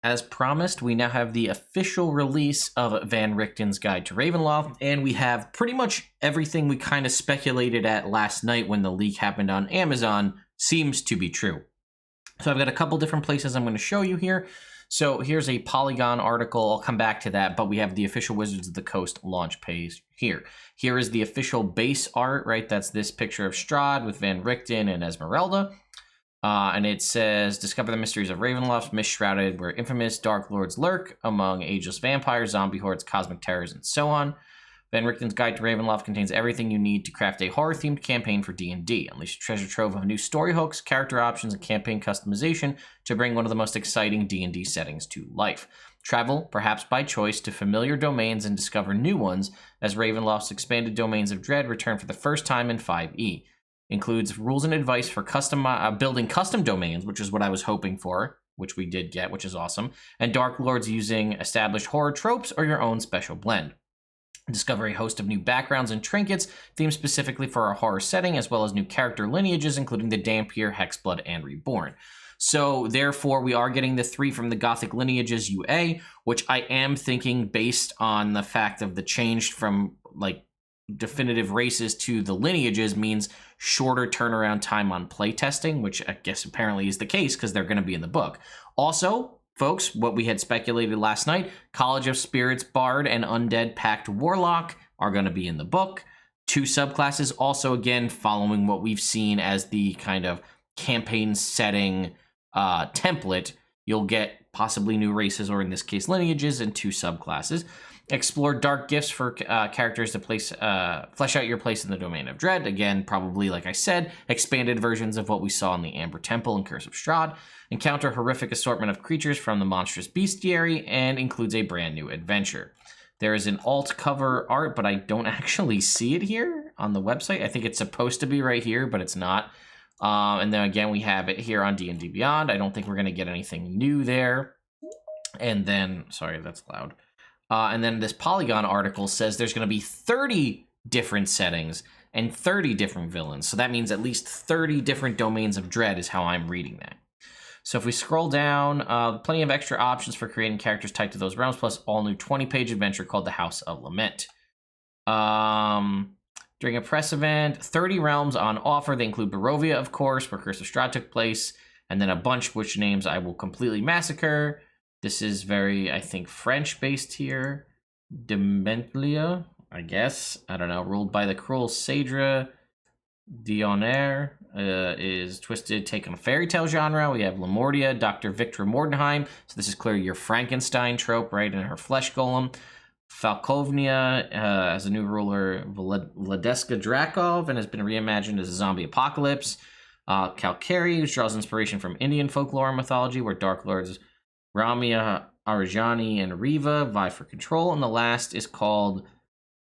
as promised, we now have the official release of Van Richten's Guide to Ravenloft, and we have pretty much everything we kind of speculated at last night when the leak happened on Amazon seems to be true. So I've got a couple different places I'm going to show you here. So here's a Polygon article. I'll come back to that, but we have the official Wizards of the Coast launch page here. Here is the official base art, right? That's this picture of Strahd with Van Richten and Esmeralda. And it says, discover the mysteries of Ravenloft, mist shrouded where infamous dark lords lurk among ageless vampires, zombie hordes, cosmic terrors, and so on. Van Richten's Guide to Ravenloft contains everything you need to craft a horror-themed campaign for D&D. Unleash a treasure trove of new story hooks, character options, and campaign customization to bring one of the most exciting D&D settings to life. Travel, perhaps by choice, to familiar domains and discover new ones as Ravenloft's expanded Domains of Dread return for the first time in 5e. Includes rules and advice for building custom domains, which is what I was hoping for, which we did get, which is awesome, and Dark Lords using established horror tropes or your own special blend. Discover a host of new backgrounds and trinkets themed specifically for our horror setting, as well as new character lineages, including the Dampier, Hexblood, and Reborn. So, therefore, we are getting the 3 from the Gothic Lineages UA, which I am thinking based on the fact of the change from, like, definitive races to the lineages means shorter turnaround time on playtesting, which I guess apparently is the case because they're going to be in the book. Also, folks, what we had speculated last night, College of Spirits Bard and Undead Pact Warlock are going to be in the book. 2 subclasses, also again following what we've seen as the kind of campaign setting template. You'll get possibly new races, or in this case lineages, and 2 subclasses. Explore dark gifts for characters to flesh out your place in the Domain of Dread. Again, probably, like I said, expanded versions of what we saw in the Amber Temple and Curse of Strahd. Encounter horrific assortment of creatures from the Monstrous Bestiary, and includes a brand new adventure. There is an alt cover art, but I don't actually see it here on the website. I think it's supposed to be right here, but it's not. And then again, we have it here on D&D Beyond. I don't think we're going to get anything new there. And then, sorry, that's loud. And then this Polygon article says there's going to be 30 different settings and 30 different villains. So that means at least 30 different Domains of Dread is how I'm reading that. So if we scroll down, plenty of extra options for creating characters tied to those realms, plus all new 20-page adventure called the House of Lament. During a press event, 30 realms on offer. They include Barovia, of course, where Curse of Strahd took place, and then a bunch which names I will completely massacre. This is very, I think, French-based here. Dementlia, I guess. I don't know. Ruled by the cruel Saedra Dionair is twisted take on fairy tale genre. We have Lamordia, Dr. Victor Mordenheim. So this is clearly your Frankenstein trope, right, in her flesh golem. Falkovnia as a new ruler, Vladeska Drakov, and has been reimagined as a zombie apocalypse. Kalkari, which draws inspiration from Indian folklore and mythology, where Dark Lords Ramia, Arjani, and Riva vie for control. And the last is called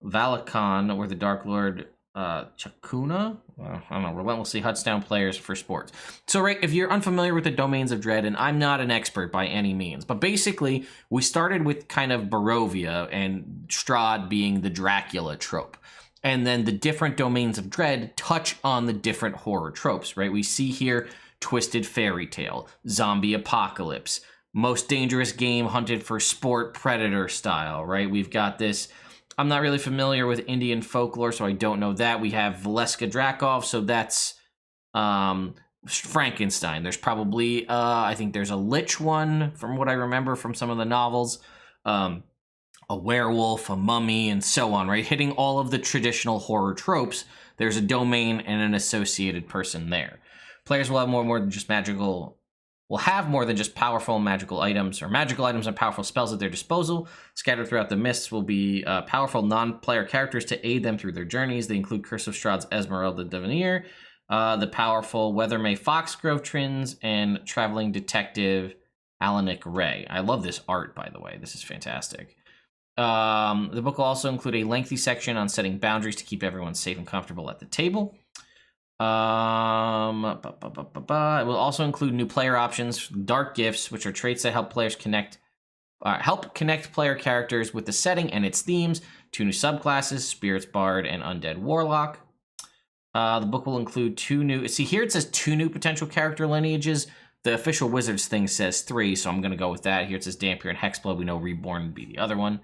Valakan, where the Dark Lord Chakuna, I don't know, relentlessly huts down players for sports. So, right, if you're unfamiliar with the Domains of Dread, and I'm not an expert by any means, but basically, we started with kind of Barovia and Strahd being the Dracula trope. And then the different Domains of Dread touch on the different horror tropes, right? We see here Twisted Fairy Tale, Zombie Apocalypse, Most Dangerous Game Hunted for Sport, Predator style, right? We've got this. I'm not really familiar with Indian folklore, so I don't know that. We have Valeska Drakov, so that's Frankenstein. There's probably, I think there's a Lich one, from what I remember from some of the novels. A werewolf, a mummy, and so on, right? Hitting all of the traditional horror tropes. There's a domain and an associated person there. Players will have more than just powerful magical items, or magical items and powerful spells at their disposal. Scattered throughout the mists will be powerful non-player characters to aid them through their journeys. They include Curse of Strahd's Esmeralda Devanir, the powerful Weathermay Foxgrove Trins, and traveling detective Alanic Ray. I love this art, by the way. This is fantastic. The book will also include a lengthy section on setting boundaries to keep everyone safe and comfortable at the table. It will also include new player options, dark gifts, which are traits that help players connect player characters with the setting and its themes. 2 new subclasses, Spirits Bard and Undead Warlock. The book will include 2 new. See here it says 2 new potential character lineages. the official Wizards thing says 3, so I'm going to go with that. Here it says Dampier and Hexblood. We know Reborn would be the other one.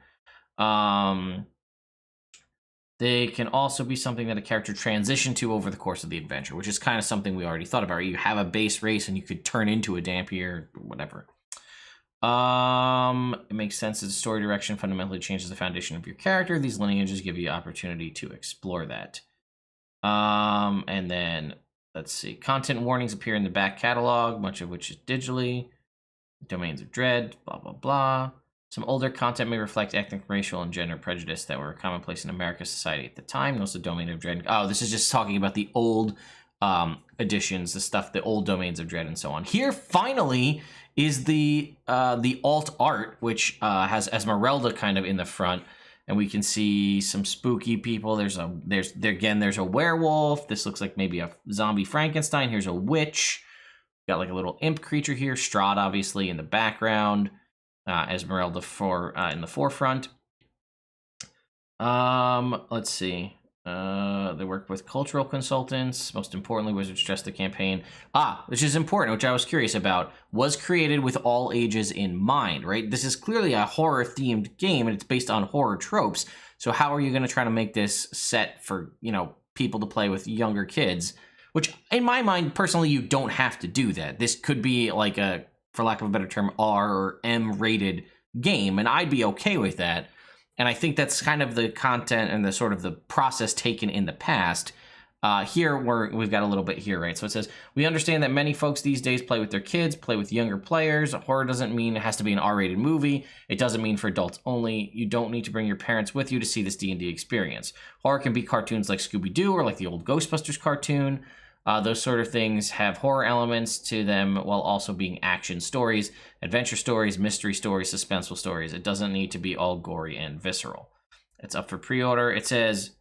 They can also be something that a character transition to over the course of the adventure, which is kind of something we already thought about. You have a base race and you could turn into a Dampier, or whatever. It makes sense that the story direction fundamentally changes the foundation of your character. These lineages give you opportunity to explore that. And then, let's see. Content warnings appear in the back catalog, much of which is digitally. Domains of Dread, blah, blah, blah. Some older content may reflect ethnic, racial, and gender prejudice that were commonplace in American society at the time. Also, Domain of Dread. Oh, this is just talking about the old editions, the stuff, the old Domains of Dread, and so on. Here, finally, is the alt art, which has Esmeralda kind of in the front, and we can see some spooky people. There's a werewolf. This looks like maybe a zombie Frankenstein. Here's a witch. Got like a little imp creature here. Strahd, obviously, in the background. Esmeralda in the forefront. Let's see. They work with cultural consultants. Most importantly, Wizards stress the campaign. Which is important, which I was curious about. Was created with all ages in mind, right? This is clearly a horror-themed game, and it's based on horror tropes. So how are you going to try to make this set for, people to play with younger kids? Which, in my mind, personally, you don't have to do that. This could be like a, for lack of a better term, R or M rated game, and I'd be okay with that. And I think that's kind of the content and the sort of the process taken in the past. Here, we've got a little bit here, right? So it says, we understand that many folks these days play with their kids, play with younger players. Horror doesn't mean it has to be an R-rated movie. It doesn't mean for adults only. You don't need to bring your parents with you to see this D&D experience. Horror can be cartoons like Scooby-Doo or like the old Ghostbusters cartoon. Those sort of things have horror elements to them while also being action stories, adventure stories, mystery stories, suspenseful stories. It doesn't need to be all gory and visceral. It's up for pre-order. It says,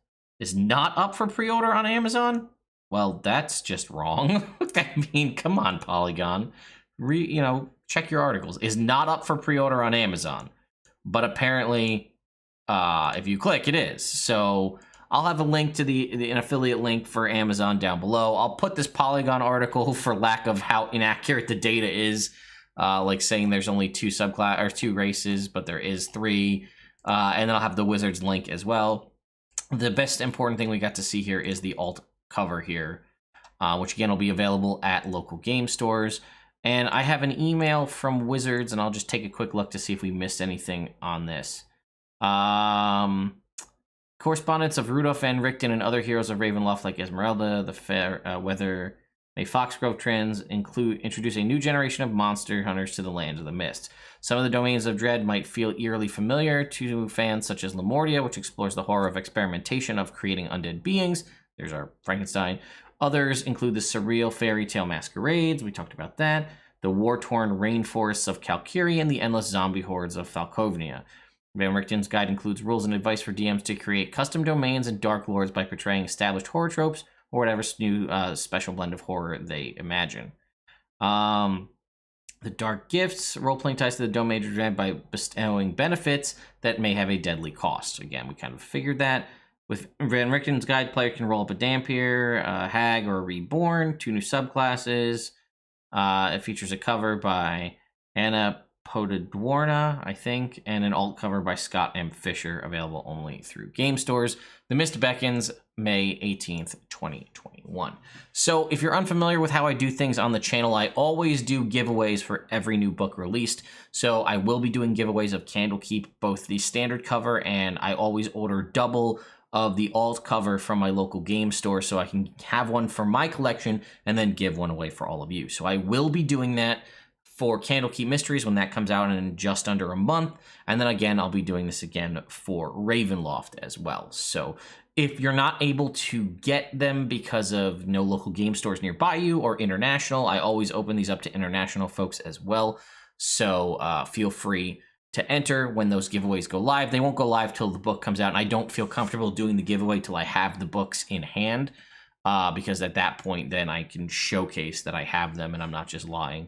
is not up for pre-order on Amazon? Well, that's just wrong. I mean, come on, Polygon. Check your articles. Is not up for pre-order on Amazon. But apparently, if you click, it is. So I'll have a link to an affiliate link for Amazon down below. I'll put this Polygon article for lack of how inaccurate the data is, like saying there's only two races, but there is 3. And then I'll have the Wizards link as well. The best important thing we got to see here is the alt cover here, which again will be available at local game stores. And I have an email from Wizards, and I'll just take a quick look to see if we missed anything on this. Correspondence of Rudolph Van Richten and other heroes of Ravenloft like Esmeralda, the Fair Weather, May Foxgrove trends introduce a new generation of monster hunters to the Lands of the Mist. Some of the domains of dread might feel eerily familiar to fans such as Lemordia, which explores the horror of experimentation of creating undead beings. There's our Frankenstein. Others include the surreal fairy tale masquerades. We talked about that. The war-torn rainforests of Calkyria and the endless zombie hordes of Falkovnia. Van Richten's guide includes rules and advice for DMs to create custom domains and dark lords by portraying established horror tropes or whatever new special blend of horror they imagine. The dark gifts, role-playing ties to the domain of dread by bestowing benefits that may have a deadly cost. Again, we kind of figured that. With Van Richten's guide, player can roll up a Dampier, a Hag, or a Reborn, 2 new subclasses. It features a cover by Anna Podadwarna, I think, and an alt cover by Scott M. Fisher, available only through game stores. The Mist Beckons, May 18th, 2021. So if you're unfamiliar with how I do things on the channel, I always do giveaways for every new book released. So I will be doing giveaways of Candlekeep, both the standard cover, and I always order double of the alt cover from my local game store so I can have one for my collection and then give one away for all of you. So I will be doing that for Candlekeep Mysteries when that comes out in just under a month. And then again, I'll be doing this again for Ravenloft as well. So if you're not able to get them because of no local game stores nearby you or international, I always open these up to international folks as well. So feel free to enter when those giveaways go live. They won't go live till the book comes out, and I don't feel comfortable doing the giveaway till I have the books in hand, because at that point, then I can showcase that I have them and I'm not just lying.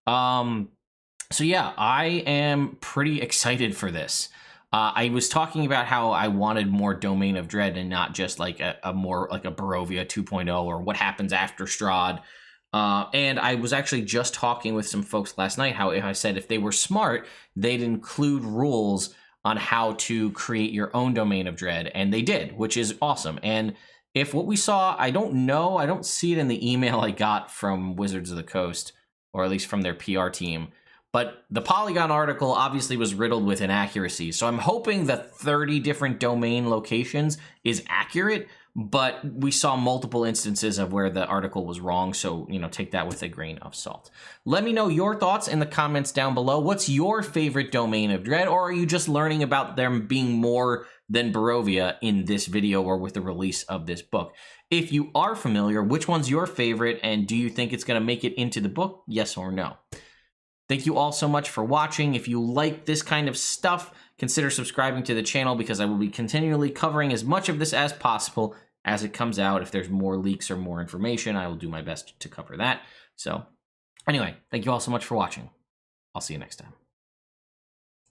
So yeah, I am pretty excited for this. I was talking about how I wanted more Domain of Dread and not just like a more like a Barovia 2.0 or what happens after Strahd. And I was actually just talking with some folks last night how I said if they were smart, they'd include rules on how to create your own domain of dread, and they did, which is awesome. And if what we saw, I don't see it in the email I got from Wizards of the Coast, or at least from their PR team, but the Polygon article obviously was riddled with inaccuracies. So I'm hoping the 30 different domain locations is accurate, but we saw multiple instances of where the article was wrong. So, take that with a grain of salt. Let me know your thoughts in the comments down below. What's your favorite domain of dread? Or are you just learning about them being more than Barovia in this video or with the release of this book? If you are familiar, which one's your favorite? And do you think it's going to make it into the book? Yes or no? Thank you all so much for watching. If you like this kind of stuff, consider subscribing to the channel because I will be continually covering as much of this as possible as it comes out. If there's more leaks or more information, I will do my best to cover that. So anyway, thank you all so much for watching. I'll see you next time.